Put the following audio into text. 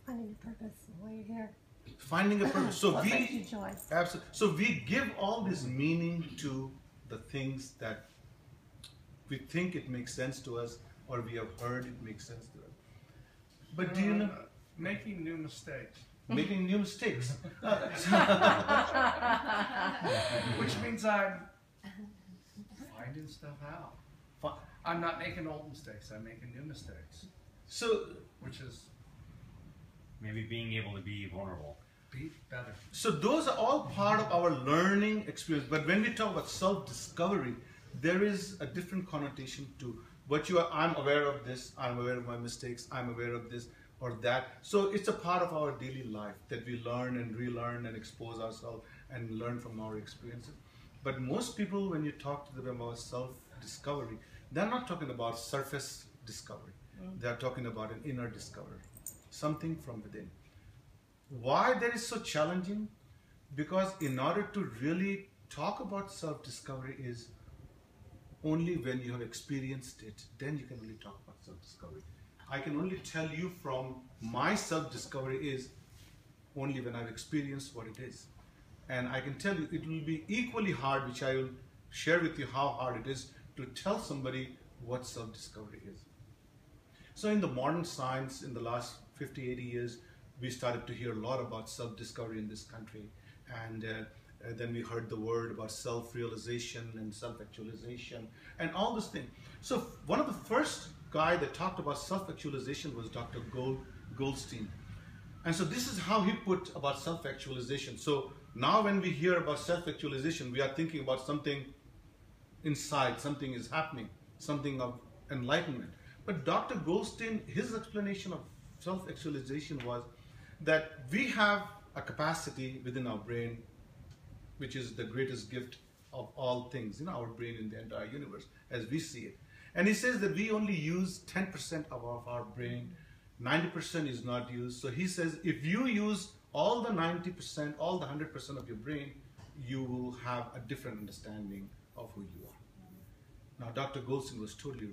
Finding a purpose while you're here. Finding a purpose. So What brings you joy? Absolutely. So we give all this meaning to the things that we think it makes sense to us, or we have heard it makes sense to us. But do you know? Making new mistakes. Making new mistakes. Which means I'm finding stuff out. I'm not making old mistakes, I'm making new mistakes. So, which is maybe being able to be vulnerable. Be better. So those are all part of our learning experience. But when we talk about self-discovery, there is a different connotation to what you are. I'm aware of this, I'm aware of my mistakes, I'm aware of this or that. So it's a part of our daily life that we learn and relearn and expose ourselves and learn from our experiences. But most people, when you talk to them about self-discovery, they're not talking about surface discovery. They're talking about an inner discovery, something from within. Why that is so challenging? Because in order to really talk about self-discovery is only when you have experienced it, then you can really talk about self-discovery. I can only tell you from my self-discovery is only when I've experienced what it is. And I can tell you it will be equally hard, which I will share with you how hard it is to tell somebody what self-discovery is. So in the modern science, in the last 50, 80 years, we started to hear a lot about self-discovery in this country. And then we heard the word about self-realization and self-actualization and all these things. So one of the first guy that talked about self-actualization was Dr. Goldstein. And so this is how he put about self-actualization. So now when we hear about self-actualization, we are thinking about something inside, something is happening, something of enlightenment. But Dr. Goldstein, his explanation of self-actualization was that we have a capacity within our brain, which is the greatest gift of all things, in our brain in the entire universe, as we see it. And he says that we only use 10% of our brain, 90% is not used. So he says if you use all the 90%, all the 100% of your brain, you will have a different understanding of who you are. Now, Dr. Goldstein was totally